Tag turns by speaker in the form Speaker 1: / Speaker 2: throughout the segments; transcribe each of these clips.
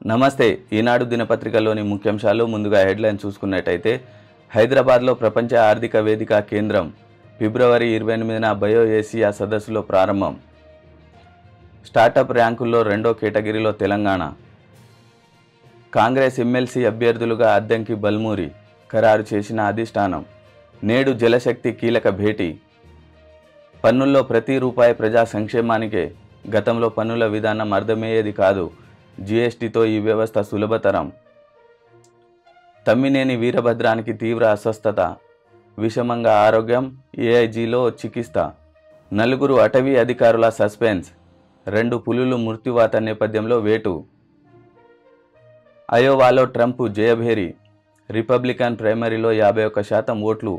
Speaker 1: నమస్తే. ఈనాడు దినపత్రికలోని ముఖ్యాంశాలు ముందుగా హెడ్లైన్ చూసుకున్నట్టయితే హైదరాబాద్లో ప్రపంచ ఆర్థిక వేదిక కేంద్రం ఫిబ్రవరి 28న బయో ఏసియా సదస్సులో ప్రారంభం. స్టార్టప్ ర్యాంకుల్లో రెండో కేటగిరీలో తెలంగాణ. కాంగ్రెస్ ఎమ్మెల్సీ అభ్యర్థులుగా అద్దంకి బల్మూరి ఖరారు చేసిన అధిష్టానం. నేడు జలశక్తి కీలక భేటీ. పన్నుల్లో ప్రతి రూపాయి ప్రజా సంక్షేమానికే. గతంలో పన్నుల విధానం అర్థమయ్యేది కాదు. జీఎస్టీతో ఈ వ్యవస్థ సులభతరం. తమ్మినేని వీరభద్రానికి తీవ్ర అస్వస్థత. విషమంగా ఆరోగ్యం. ఏఐజీలో చికిత్స. నలుగురు అటవీ అధికారుల సస్పెన్స్. 2 పులులు మృత్యువాత నేపథ్యంలో వేటు. అయోవాలో ట్రంప్ జయభేరి. రిపబ్లికన్ ప్రైమరీలో 51% ఓట్లు.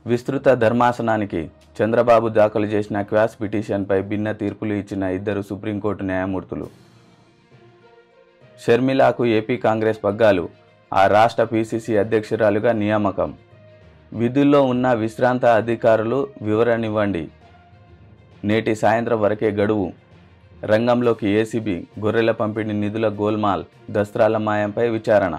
Speaker 1: విస్తృత ధర్మాసనానికి. చంద్రబాబు దాఖలు చేసిన క్వాష్ పిటిషన్పై భిన్న తీర్పులు ఇచ్చిన 2 సుప్రీంకోర్టు న్యాయమూర్తులు. షర్మిలాకు ఏపీ కాంగ్రెస్ పగ్గాలు. ఆ రాష్ట్ర పీసీసీ అధ్యక్షురాలుగా నియామకం. విధుల్లో ఉన్న విశ్రాంత అధికారులు వివరణివ్వండి. నేటి సాయంత్రం వరకే గడువు. రంగంలోకి ఏసీబీ. గొర్రెల పంపిణీ నిధుల గోల్మాల్. దస్త్రాల మాయంపై విచారణ.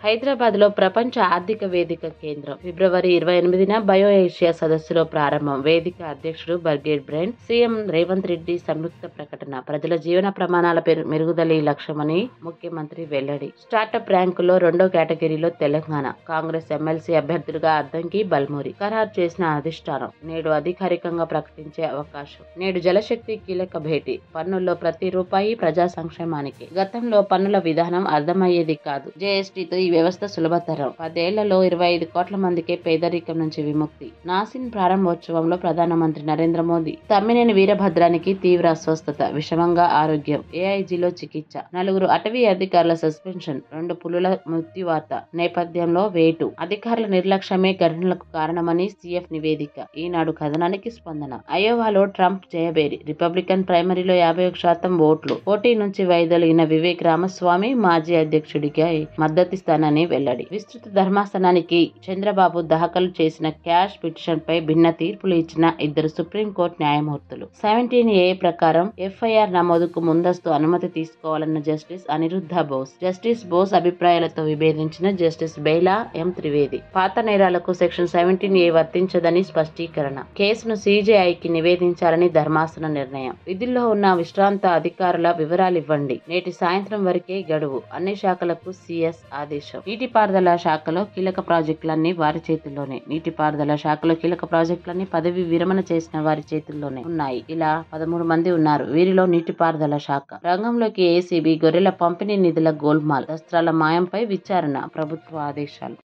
Speaker 2: హైదరాబాద్లో ప్రపంచ ఆర్థిక వేదిక కేంద్రం ఫిబ్రవరి 28న బయో ఏషియా సదస్సులో ప్రారంభం. వేదిక అధ్యక్షుడు బర్గేడ్ బ్రైన్. సీఎం రేవంత్ రెడ్డి సంయుక్త ప్రకటన. ప్రజల జీవన ప్రమాణాల మెరుగుదల లక్ష్యమని ముఖ్యమంత్రి వెల్లడి. స్టార్టప్ ర్యాంకుల్లో రెండో కేటగిరీలో తెలంగాణ. కాంగ్రెస్ ఎమ్మెల్సీ అభ్యర్థులుగా అద్దంకి బల్మూరి ఖరారు చేసిన అధిష్టానం. నేడు అధికారికంగా ప్రకటించే అవకాశం. నేడు జలశక్తి కీలక భేటీ. పన్నుల్లో ప్రతి రూపాయి ప్రజా సంక్షేమానికి. గతంలో పన్నుల విధానం అర్థమయ్యేది కాదు. జీఎస్టీతో ఈ వ్యవస్థ సులభతరం. 10 ఏళ్లలో 25 కోట్ల మందికే పేదరికం నుంచి విముక్తి. నాసిన్ ప్రారంభోత్సవంలో ప్రధానమంత్రి నరేంద్ర మోదీ. తమ్మినేని వీరభద్రానికి తీవ్ర అస్వస్థత. విషమంగా ఆరోగ్యం. ఏఐజీలో చికిత్స. 4 అటవీ అధికారుల సస్పెన్షన్. 2 పులుల మృత్యువార్త నేపథ్యంలో వేటు. అధికారుల నిర్లక్ష్యమే ఘటనలకు కారణమని సీఎఫ్ నివేదిక. ఈనాడు కథనానికి స్పందన. అయోవాలో ట్రంప్ జయభేరి. రిపబ్లికన్ ప్రైమరీలో 51% ఓట్లు. పోటీ నుంచి వైదొలిగిన వివేక్ రామస్వామి మాజీ అధ్యక్షుడిగా మద్దతిస్తానని వెల్లడి. విస్తృత ధర్మాసనానికి చంద్రబాబు దాఖలు చేసిన క్వాష్ పిటిషన్ పై భిన్న తీర్పులు ఇచ్చిన 2 సుప్రీంకోర్టు న్యాయమూర్తులు. 17A ప్రకారం ఎఫ్ఐఆర్ నమోదుకు ముందస్తు అనుమతి తీసుకోవాలన్న జస్టిస్ అనిరుద్ధ బోస్. జస్టిస్ బోస్ అభిప్రాయాలతో విభేదించిన జస్టిస్ బెయిలా ఎం త్రివేది. పాత నేరాలకు సెక్షన్ 17A వర్తించదని స్పష్టీకరణ. కేసును సీజేఐకి నివేదించాలని ధర్మాసన నిర్ణయం. విధుల్లో ఉన్న విశ్రాంత అధికారుల వివరాలివ్వండి. నేటి సాయంత్రం వరకే గడువు. అన్ని శాఖలకు సీఎస్ ఆదేశం. నీటిపారుదల శాఖలో కీలక ప్రాజెక్టులన్నీ వారి చేతుల్లోనే. నీటిపారుదల శాఖలో కీలక ప్రాజెక్టులన్నీ పదవి విరమణ చేసిన వారి చేతుల్లోనే ఉన్నాయి. ఇలా 13 మంది ఉన్నారు. వీరిలో నీటిపారుదల శాఖ. రంగంలోకి ఏసీబీ. గొర్రెల పంపిణీ నిధుల గోల్మాల్. దస్త్రాల మాయంపై విచారణ. ప్రభుత్వ ఆదేశాలు.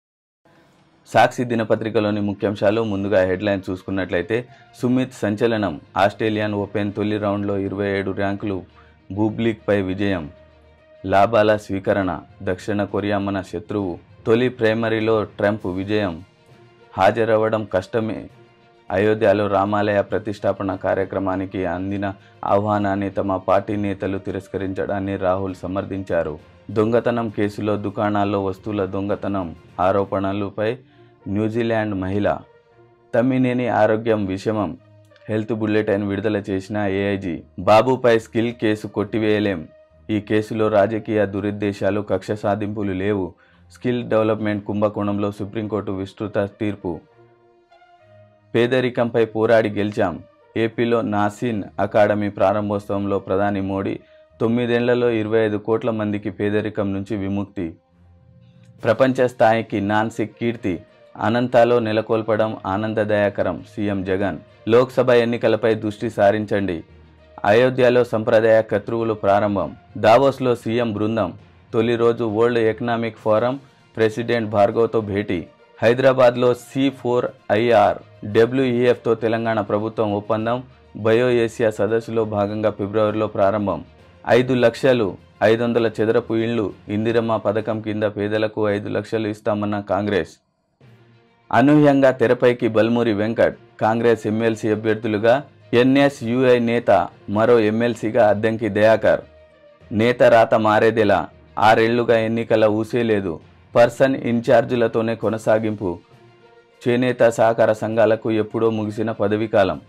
Speaker 1: సాక్షి దినపత్రికలోని ముఖ్యాంశాలు ముందుగా హెడ్లైన్ చూసుకున్నట్లయితే సుమిత్ సంచలనం. ఆస్ట్రేలియన్ ఓపెన్ తొలి రౌండ్లో 27 ర్యాంకులు. బూబ్లిక్పై విజయం. లాభాల స్వీకరణ. దక్షిణ కొరియా మన శత్రువు. తొలి ప్రైమరీలో ట్రంప్ విజయం. హాజరవ్వడం కష్టమే. అయోధ్యలో రామాలయ ప్రతిష్టాపన కార్యక్రమానికి అందిన ఆహ్వానాన్ని తమ పార్టీ నేతలు తిరస్కరించడాన్ని రాహుల్ సమర్థించారు. దొంగతనం కేసులో దుకాణాల్లో వస్తువుల దొంగతనం ఆరోపణలపై న్యూజిలాండ్ మహిళ. తమ్మినేని ఆరోగ్యం విషమం. హెల్త్ బులెటిన్ విడుదల చేసిన ఏఐజీ. బాబుపై స్కిల్ కేసు కొట్టివేయలేం. ఈ కేసులో రాజకీయ దురుద్దేశాలు, కక్ష సాధింపులు లేవు. స్కిల్ డెవలప్మెంట్ కుంభకోణంలో సుప్రీంకోర్టు విస్తృత తీర్పు. పేదరికంపై పోరాడి గెలిచాం. ఏపీలో నాసిన్ అకాడమీ ప్రారంభోత్సవంలో ప్రధాని మోడీ. 9 ఏళ్లలో 25 కోట్ల మందికి పేదరికం నుంచి విముక్తి. ప్రపంచ స్థాయికి నాన్సిక్ కీర్తి. అనంతాలో నెలకొల్పడం ఆనందదాయకరం. సీఎం జగన్. లోక్సభ ఎన్నికలపై దృష్టి సారించండి. అయోధ్యలో సంప్రదాయ కర్తృవులు ప్రారంభం. దావోస్లో సీఎం బృందం. తొలి రోజు వరల్డ్ ఎకనామిక్ ఫోరం. ప్రెసిడెంట్ భార్గవ్తో భేటీ. హైదరాబాద్లో C4IR WEFతో తెలంగాణ ప్రభుత్వం ఒప్పందం. బయో ఏసియా సదస్సులో భాగంగా ఫిబ్రవరిలో ప్రారంభం. 5,500 చదరపు ఇళ్లు. ఇందిరమ్మ పథకం కింద పేదలకు 5 లక్షలు ఇస్తామన్న కాంగ్రెస్. అనూహ్యంగా తెరపైకి బల్మూరి వెంకట్. కాంగ్రెస్ ఎమ్మెల్సీ అభ్యర్థులుగా ఎన్ఎస్యుఐ నేత, మరో ఎమ్మెల్సీగా అద్దంకి దయాకర్. నేత రాత మారేదెలా. 6 ఏళ్లుగా ఎన్నికల ఊసే లేదు. పర్సన్ ఇన్ఛార్జీలతోనే కొనసాగింపు. చేనేత సహకార సంఘాలకు ఎప్పుడో ముగిసిన పదవీకాలం.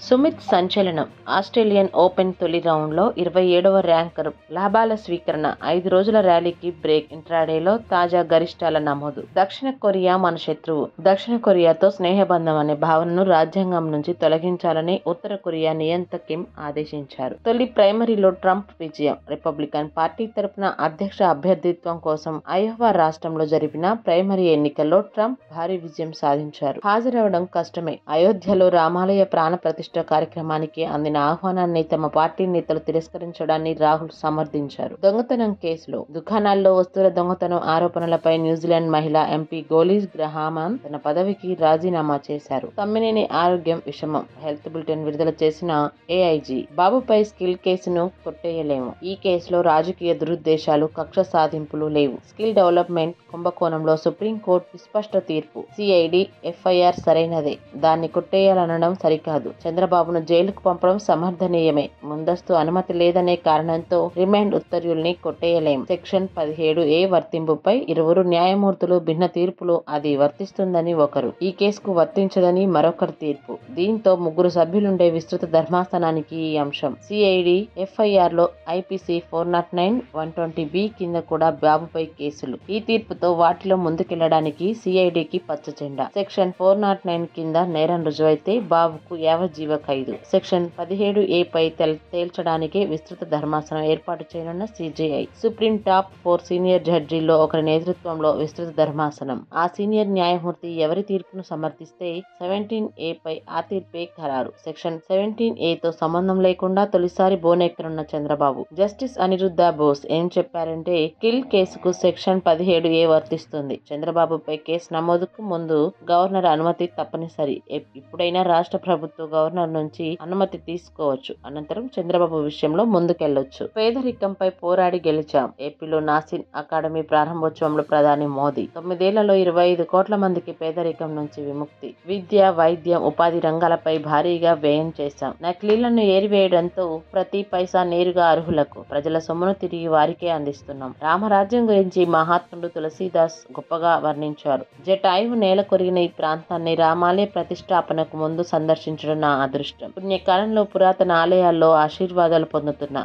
Speaker 2: సుమిత్ సంచలనం. ఆస్ట్రేలియన్ ఓపెన్ తొలి రౌండ్లో 27వ ర్యాంకర్ లాభాల స్వీకరణ. 5 రోజుల ర్యాలీకి బ్రేక్. ఇంట్రాడేలో తాజా గరిష్టాల నమోదు. దక్షిణ కొరియా మన శత్రువు. దక్షిణ కొరియాతో స్నేహబంధం అనే భావనను రాజ్యాంగం నుంచి తొలగించాలని ఉత్తర కొరియా నియంత కిమ్ ఆదేశించారు. తొలి ప్రైమరీలో ట్రంప్ విజయం. రిపబ్లికన్ పార్టీ తరపున అధ్యక్ష అభ్యర్థిత్వం కోసం అయోవా రాష్ట్రంలో జరిపిన ప్రైమరీ ఎన్నికల్లో ట్రంప్ భారీ విజయం సాధించారు. హాజరవడం కష్టమే. అయోధ్యలో రామాలయ ప్రాణ ప్రతిష్ఠ కార్యక్రమానికి అందిన ఆహ్వానాన్ని తమ పార్టీ నేతలు తిరస్కరించడాన్ని రాహుల్ సమర్థించారు. దొంగతనం కేసులో దుకాణాల్లో వస్తువుల దొంగతనం ఆరోపణలపై న్యూజిలాండ్ మహిళా ఎంపీ గోలీస్ గ్రహామాన్ తన పదవికి రాజీనామా చేశారు. తమ్మినేని ఆరోగ్యం విషమం. హెల్త్ బులెటిన్ విడుదల చేసిన ఏఐజీ బాబుపై స్కిల్ కేసును కొట్టేయలేము. ఈ కేసులో రాజకీయ దురుద్దేశాలు, కక్ష సాధింపులు లేవు. స్కిల్ డెవలప్మెంట్ కుంభకోణంలో సుప్రీంకోర్టు విస్పష్ట తీర్పు. సిఐడి ఎఫ్ఐఆర్ సరైనదే, దాన్ని కొట్టేయాలనడం సరికాదు. చంద్రబాబును జైలుకు పంపడం సమర్థనీయమే. ముందస్తు అనుమతి లేదనే కారణంతో రిమాండ్ ఉత్తర్వుల్ని కొట్టేయలేం. సెక్షన్ 17A వర్తింపుపై ఇరువురు న్యాయమూర్తులు భిన్న తీర్పులు. అది వర్తిస్తుందని ఒకరు, ఈ కేసుకు వర్తించదని మరొకరు తీర్పు. దీంతో 3 సభ్యులుండే విస్తృత ధర్మాసనానికి ఈ అంశం. సిఐడి ఎఫ్ఐఆర్ లో ఐపీసీ 409, 120B కింద కూడా బాబుపై కేసులు. ఈ తీర్పుతో వాటిలో ముందుకెళ్లడానికి సిఐడికి పచ్చజెండా. సెక్షన్ 409 కింద నేరం రుజువైతే బాబుకు యావజ్జీవ ఖైదు. సెక్షన్ 17A పై తేల్చడానికే విస్తృత ధర్మాసనం ఏర్పాటు చేయనున్న సిజేఐ. సుప్రీం టాప్ 4 సీనియర్ జడ్జీల్లో ఒకరి నేతృత్వంలో విస్తృత ధర్మాసనం. ఆ సీనియర్ న్యాయమూర్తి ఎవరి తీర్పును సమర్థిస్తే 17A పై ఆ తీర్పే ఖరారు. సెక్షన్ 17A తో సంబంధం లేకుండా తొలిసారి బోనెక్కనున్న చంద్రబాబు. జస్టిస్ అనిరుద్ధ బోస్ ఏం చెప్పారంటే, కిల్ కేసుకు సెక్షన్ 17A వర్తిస్తుంది. చంద్రబాబుపై కేసు నమోదుకు ముందు గవర్నర్ అనుమతి తప్పనిసరి. ఇప్పుడైనా రాష్ట్ర ప్రభుత్వం గవర్నర్ నుంచి అనుమతి తీసుకోవచ్చు. అనంతరం చంద్రబాబు విషయంలో ముందుకెళ్లొచ్చు. పేదరికంపై పోరాడి గెలిచాం. ఏపీలో నాసిన్ అకాడమీ ప్రారంభోత్సవంలో ప్రధాని మోదీ. 9 ఏళ్లలో 25 కోట్ల మందికి పేదరికం నుంచి విముక్తి. విద్య, వైద్యం, ఉపాధి రంగాలపై భారీగా వ్యయం చేశాం. నకిలీలను ఏరివేయడంతో ప్రతి పైసా నేరుగా అర్హులకు, ప్రజల సొమ్మును తిరిగి వారికే అందిస్తున్నాం. రామరాజ్యం గురించి మహాత్ముడు తులసీదాస్ గొప్పగా వర్ణించారు. జటాయువు నేల కొరిగిన ఈ ప్రాంతాన్ని రామాలయ ప్రతిష్టాపనకు ముందు సందర్శించడం నా అదృష్టం. పుణ్యకాలంలో పురాతన ఆలయాల్లో ఆశీర్వాదాలు పొందుతున్న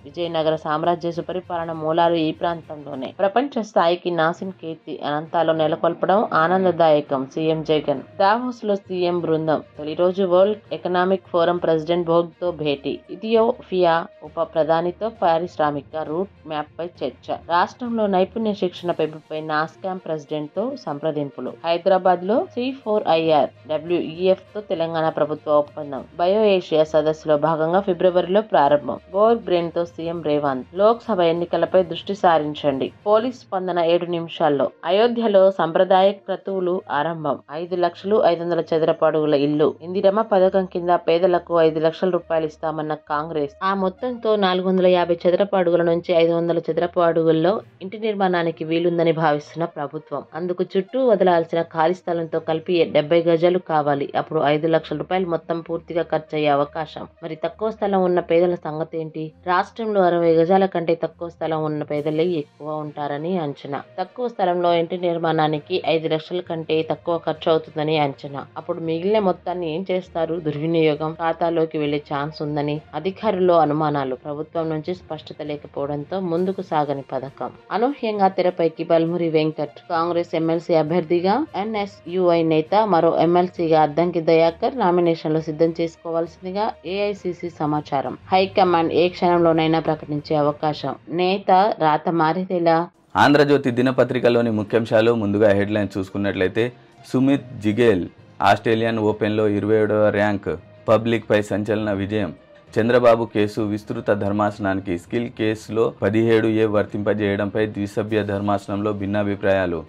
Speaker 2: విజయనగర సామ్రాజ్య సుపరిపాలన మూలాలు ఈ ప్రాంతంలోనే. ప్రపంచ స్థాయికి నాసిన్ కీర్తి అనంతాలో నెలకొల్పడం ఆనందదాయకం. సీఎం జగన్. దావోస్ లో సీఎం బృందం. తొలి రోజు వరల్డ్ ఎకనామిక్ ఫోరం ప్రెసిడెంట్ భోగ్ తో భేటీ. ఇథియోపియా ఉప ప్రధానితో పారిశ్రామిక రూట్ మ్యాప్ పై చర్చ. రాష్ట్రంలో నైపుణ్య శిక్షణ పెంపుపై నాస్కామ్ ప్రెసిడెంట్ తో సంప్రదింపులు. హైదరాబాద్ లో C4IR WEF తో తెలంగాణ ప్రభుత్వ ఒప్పందం. బయో ఏషియా సదస్సులో భాగంగా ఫిబ్రవరిలో ప్రారంభం. బోర్గ్ బ్రెయిన్ తో సీఎం రేవంత్. లోక్సభ ఎన్నికలపై దృష్టి సారించండి. పోలీస్ స్పందన 7 నిమిషాల్లో. అయోధ్యలో సంప్రదాయ క్రతువులు ఆరంభం. 5,500 చదరపు అడుగుల ఇల్లు. ఇందిరమ్మ పథకం కింద పేదలకు 5 లక్షల రూపాయలు ఇస్తామన్న కాంగ్రెస్. ఆ మొత్తంతో 450 చదరపు అడుగుల నుంచి 500 చదరపు అడుగుల్లో ఇంటి నిర్మాణానికి వీలుందని భావిస్తున్న ప్రభుత్వం. అందుకు చుట్టూ వదలాల్సిన ఖాళీ స్థలంతో కలిపి 70 గజాలు కావాలి. అప్పుడు 5 లక్షల రూపాయలు మొత్తం పూర్తిగా ఖర్చయ్యే అవకాశం. మరి తక్కువ స్థలం ఉన్న పేదల సంగతి ఏంటి? రాష్ట్రంలో 60 గజాల కంటే తక్కువ స్థలం ఉన్న పేదలే ఎక్కువ ఉంటారని అంచనా. తక్కువ స్థలంలో ఇంటి నిర్మాణానికి 5 లక్షల కంటే తక్కువ ఖర్చు అవుతుందని అంచనా. అప్పుడు మిగిలిన మొత్తాన్ని ఏం చేస్తారు? దుర్వినియోగం, ఖాతాలోకి వెళ్లే ఛాన్స్ ఉందని అధికారుల్లో అనుమానాలు. ప్రభుత్వం నుంచి స్పష్టత లేకపోవడంతో ముందుకు సాగని పథకం. అనూహ్యంగా తెరపైకి బల్మురి వెంకట్. కాంగ్రెస్ ఎమ్మెల్సీ అభ్యర్థిగా, NSUI నేత, మరో ఎమ్మెల్సీగా అద్దంకి దయాకర్ నామినేషన్లు సిద్ధం చేసుకోవాల్సిందిగా ఏఐసీసీ సమాచారం. హైకమాండ్ ఏ క్షణంలోనైనా ప్రకటించే అవకాశం. నేత రాత మారితేలా?
Speaker 1: ఆంధ్రజ్యోతి దినపత్రికలోని ముఖ్యాంశాలు. ముందుగా హెడ్లైన్ చూసుకున్నట్లయితే, సుమిత్ జిగేల్ ఆస్ట్రేలియన్ ఓపెన్లో 27వ ర్యాంక్. పబ్లిక్ పై సంచలన విజయం. చంద్రబాబు కేసు విస్తృత ధర్మాసనానికి. స్కిల్ కేసులో 17A వర్తింపజేయడంపై ద్విసభ్య ధర్మాసనంలో భిన్నాభిప్రాయాలు.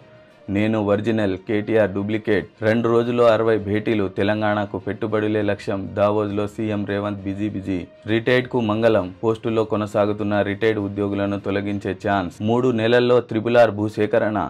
Speaker 1: నేను ఒరిజినల్, కేటీఆర్ డూప్లికేట్. 2 రోజుల్లో 60 భేటీలు. తెలంగాణకు పెట్టుబడులే లక్ష్యం. దావోస్లో సీఎం రేవంత్ బిజీ. రిటైర్డ్కు మంగళం. పోస్టుల్లో కొనసాగుతున్న రిటైర్డ్ ఉద్యోగులను తొలగించే ఛాన్స్. 3 నెలల్లో RRR భూసేకరణ.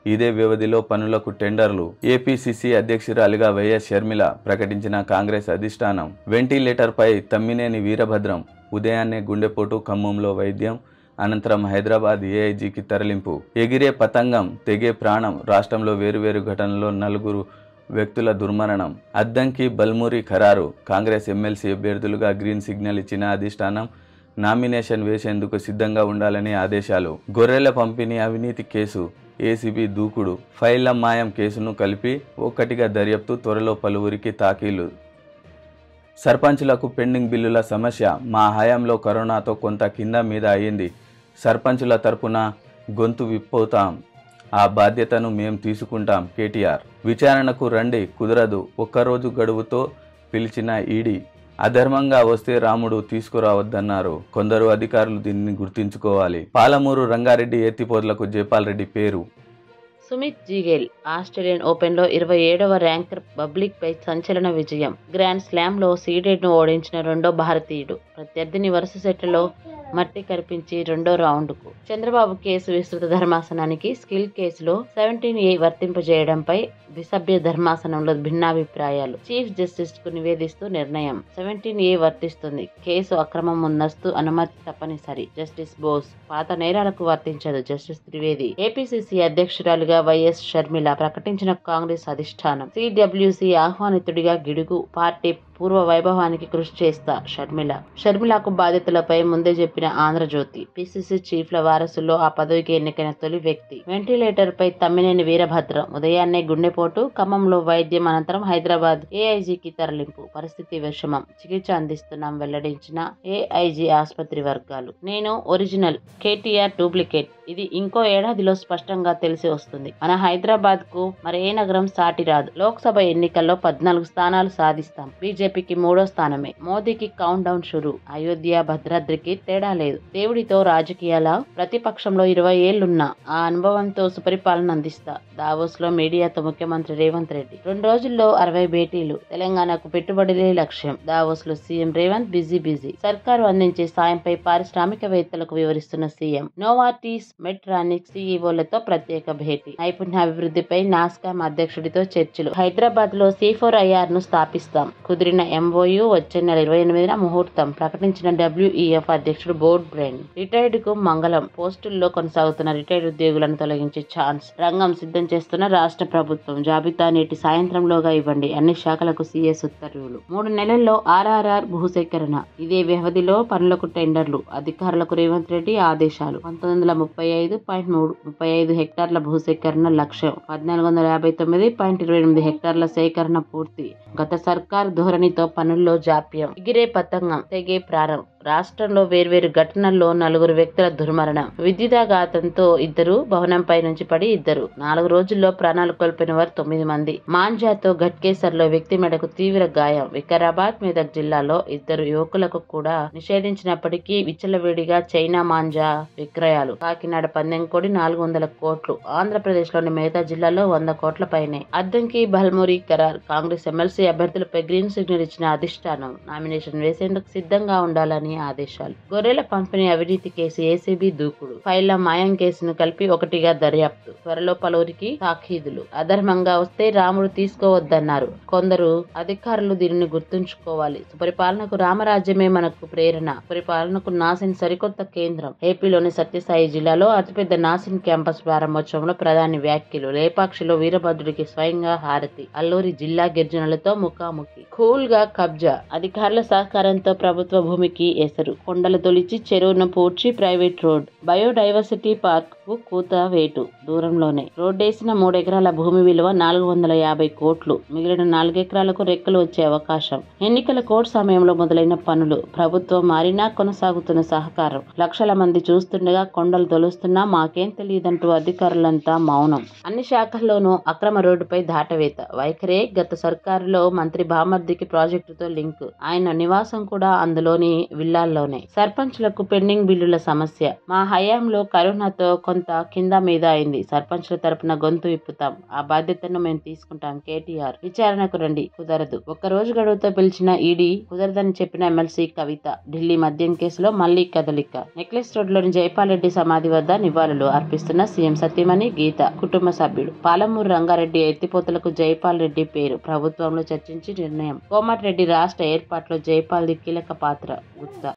Speaker 1: ఇదే వ్యవధిలో పనులకు టెండర్లు. ఏపీసీసీ అధ్యక్షురాలిగా వైఎస్ షర్మిల ప్రకటించిన కాంగ్రెస్ అధిష్టానం. వెంటిలేటర్పై తమ్మినేని వీరభద్రం. ఉదయాన్నే గుండెపోటు, ఖమ్మంలో వైద్యం. అనంతరం హైదరాబాద్ ఏఐజీకి తరలింపు. ఎగిరే పతంగం, తెగే ప్రాణం. రాష్ట్రంలో వేరువేరు ఘటనల్లో 4 వ్యక్తుల దుర్మరణం. అద్దంకి, బల్మూరి ఖరారు. కాంగ్రెస్ ఎమ్మెల్సీ అభ్యర్థులుగా గ్రీన్ సిగ్నల్ ఇచ్చిన అధిష్టానం నామినేషన్ వేసేందుకు సిద్ధంగా ఉండాలని ఆదేశాలు. గొర్రెల పంపిణీ అవినీతి కేసు, ఏసీబీ దూకుడు. ఫైళ్ల మాయం కేసును కలిపి ఒక్కటిగా దర్యాప్తు, త్వరలో పలువురికి తాకీలు. సర్పంచులకు పెండింగ్ బిల్లుల సమస్య. మా హయాంలో కరోనాతో కొంత కింద మీద అయ్యింది. సర్పంచుల తరపున గొంతు విప్పవుతాం. ఆ బాధ్యతను మేం తీసుకుంటాం. కేటీఆర్. విచారణకు రండి, కుదరదు. ఒక్కరోజు గడువుతో పిలిచిన ఈడీ. అధర్మంగా వస్తే రాముడు తీసుకురావద్దన్నారు. కొందరు అధికారులు దీనిని గుర్తుంచుకోవాలి. పాలమూరు రంగారెడ్డి ఎత్తిపోతలకు జైపాల్ రెడ్డి పేరు.
Speaker 2: సుమిత్ జీగేల్ ఆస్ట్రేలియన్ ఓపెన్లో 27వ ర్యాంకర్ బబ్లిక్ పై సంచలన విజయం. గ్రాండ్ స్లామ్లో సీడెడ్ను ఓడించిన రెండో భారతీయుడు. ప్రత్యర్థిని వరుస సెట్లలో మట్టి కరిపించి రెండో రౌండ్కు. చంద్రబాబు కేసు విస్తృత ధర్మాసనానికి స్కిల్ కేసులో 17A వర్తింపజేయడంపై ద్విసభ్య ధర్మాసనంలో భిన్నాభిప్రాయాలు. చీఫ్ జస్టిస్ కు నివేదిస్తూ నిర్ణయం. 17A వర్తిస్తుంది. కేసు అక్రమం ముందస్తు అనుమతి తప్పనిసరి. జస్టిస్ బోస్. పాత నేరాలకు వర్తించదు. జస్టిస్ త్రివేది. ఏపీసీసీ అధ్యక్షురాలుగా వైఎస్ షర్మిల ప్రకటించిన కాంగ్రెస్ అధిష్టానం. సిడబ్ల్యూసీ ఆహ్వానితుడిగా గిడుగు. పార్టీ పూర్వ వైభవానికి కృషి చేస్తా షర్మిల. షర్మిలకు బాధ్యతలపై ముందే చెప్పిన ఆంధ్రజ్యోతి. పిసిసి చీఫ్ల వారసుల్లో ఆ పదవికి ఎన్నికైన తొలి వ్యక్తి. వెంటిలేటర్ పై తమ్మినేని వీరభద్రం. ఉదయాన్నే గుండెపోటు. ఖమ్మంలో వైద్యం అనంతరం హైదరాబాద్ ఏఐజీకి తరలింపు. పరిస్థితి విషమం. చికిత్స అందిస్తున్నాం వెల్లడించిన ఏఐజీ ఆసుపత్రి వర్గాలు. నేను ఒరిజినల్, కేటీఆర్ డూప్లికేట్. ఇది ఇంకో ఏడాదిలో స్పష్టంగా తెలిసి వస్తుంది. మన హైదరాబాద్ కు మరే నగరం సాటి రాదు. లోక్సభ ఎన్నికల్లో 14 స్థానాలు సాధిస్తాం. బీజేపీకి 3వ స్థానమే. మోదీకి కౌంట్ డౌన్ షురు. అయోధ్య, భద్రాద్రికి తేడా లేదు. దేవుడితో రాజకీయాల ప్రతిపక్షంలో 20 ఏళ్లున్నా ఆ అనుభవంతో సుపరిపాలన అందిస్తా. దావోస్ లో మీడియాతో ముఖ్యమంత్రి రేవంత్ రెడ్డి. 2 రోజుల్లో 60 భేటీలు. తెలంగాణకు పెట్టుబడులే లక్ష్యం. దావోస్ లో సీఎం రేవంత్ బిజీ. సర్కారు అందించే సాయంపై పారిశ్రామికవేత్తలకు వివరిస్తున్న సీఎం. నోవార్టీస్, మెట్రానిక్స్ సీఈఓలతో ప్రత్యేక భేటీ. నైపుణ్యాభివృద్ధిపై నాస్కామ్ అధ్యక్షుడితో చర్చలు. హైదరాబాద్ లో C4IR ను స్థాపిస్తాం. కుదిరిన MOU వచ్చే నెల 28న ముహూర్తం. ప్రకటించిన WEF అధ్యక్షుడు బోర్డ్ బ్రెన్. రిటైర్డ్ కు మంగళం. పోస్టుల్లో కొనసాగుతున్న రిటైర్డ్ ఉద్యోగులను తొలగించే ఛాన్స్. రంగం సిద్ధం చేస్తున్న రాష్ట్ర ప్రభుత్వం. జాబితా నేటి సాయంత్రంలోగా ఇవ్వండి. అన్ని శాఖలకు సీఎస్ ఉత్తర్వులు. 3 నెలల్లో RRR భూసేకరణ. ఇదే వ్యవధిలో పనులకు టెండర్లు. అధికారులకు రేవంత్ రెడ్డి ఆదేశాలు. 35 హెక్టార్ల భూసేకరణ లక్ష్యం. 1459.28 హెక్టార్ల సేకరణ పూర్తి. గత సర్కార్ ధోరణితో పనుల్లో జాప్యం. ఎగిరే పతంగం తెగే ప్రారంభం. రాష్ట్రంలో వేర్వేరు ఘటనల్లో 4 వ్యక్తుల దుర్మరణం. విద్యుదాఘాతంతో 2, భవనంపై నుంచి పడి 2. 4 రోజుల్లో ప్రాణాలు కోల్పోయిన వారు 9 మంది. మాంజాతో ఘట్కేసర్లో వ్యక్తి మెడకు తీవ్ర గాయం. వికారాబాద్, మెదక్ జిల్లాలో 2 యువకులకు కూడా నిషేధించినప్పటికీ విచ్చలవిడిగా చైనా మాంజా విక్రయాలు. కాకినాడ పందెంకోడి 400 కోట్లు. ఆంధ్రప్రదేశ్లోని మిగతా జిల్లాలో 100 కోట్ల పైనే. అద్దంకి, బల్మూరి ఖరారు. కాంగ్రెస్ ఎమ్మెల్సీ అభ్యర్థులపై గ్రీన్ సిగ్నల్ ఇచ్చిన అధిష్టానం. నామినేషన్ వేసేందుకు సిద్ధంగా ఉండాలని ఆదేశాలు. గొర్రెల పంపిణీ అవినీతి కేసు, ఏసీబీ దూకుడు. ఫైళ్ల మాయం కేసును కలిపి ఒకటిగా దర్యాప్తు. త్వరలో పలువురికి తాకీదులు. అధర్మంగా వస్తే రాముడు తీసుకోవద్దన్నారు. కొందరు అధికారులు దీనిని గుర్తుంచుకోవాలి. సుపరిపాలనకు రామరాజ్యమే మనకు ప్రేరణ. సుపరిపాలనకు నాసిన్ సరికొత్త కేంద్రం. ఏపీలోని సత్యసాయి జిల్లాలో అతిపెద్ద నాసిన్ క్యాంపస్ ప్రారంభోత్సవంలో ప్రధాని వ్యాఖ్యలు. లేపాక్షిలో వీరభద్రుడికి స్వయంగా హారతి. అల్లూరి జిల్లా గిరిజనులతో ముఖాముఖి. కూల్ గా కబ్జా. అధికారుల సహకారంతో ప్రభుత్వ భూమికి ఎసరు. కొండలు తొలిచి చెరువును పూడ్చి ప్రైవేట్ రోడ్. బయోడైవర్సిటీ పార్క్ కు కూత వేటు. దూరంలోనే రోడ్డేసిన 3 ఎకరాల భూమి విలువ 450 కోట్లు. మిగిలిన 4 ఎకరాలకు రెక్కలు వచ్చే అవకాశం. ఎన్నికల కోడ్ సమయంలో మొదలైన పనులు. ప్రభుత్వం మారినా కొనసాగుతున్న సహకారం. లక్షల మంది చూస్తుండగా కొండలు తొలుస్తున్నా మాకేం తెలియదంటూ అధికారులంతా మౌనం. అన్ని శాఖల్లోనూ అక్రమ రోడ్డుపై దాటవేత. వైఖరే గత సర్కారులో మంత్రి బామర్దికి ప్రాజెక్టుతో లింక్. ఆయన నివాసం కూడా అందులోని విల్లాల్లోనే. సర్పంచులకు పెండింగ్ బిల్లుల సమస్య. మా హయాంలో కరోనాతో కొంత కింద మీద అయింది. సర్పంచుల తరపున గొంతు విప్పుతాం. ఆ బాధ్యతను మేము తీసుకుంటాం. కేటీఆర్. విచారణకు రండి, కుదరదు. 1 రోజు గడువుతో పిలిచిన ఈడీ. కుదరదని చెప్పిన ఎమ్మెల్సీ కవిత. ఢిల్లీ మద్యం కేసులో మళ్లీ కదలిక. నెక్లెస్ రోడ్లోని జైపాల్ రెడ్డి సమాధి వద్ద నివాళులు అర్పిస్తున్న సీఎం సతీమణి గీత, కుటుంబ సభ్యులు. పాలమూరు రంగారెడ్డి ఎత్తిపోతలకు జైపాల్ రెడ్డి పేరు ప్రభుత్వంలో చర్చించి నిర్ణయం. కోమటిరెడ్డి రాష్ట్ర ఏర్పాట్లో జైపాల్ది కీలక పాత్ర.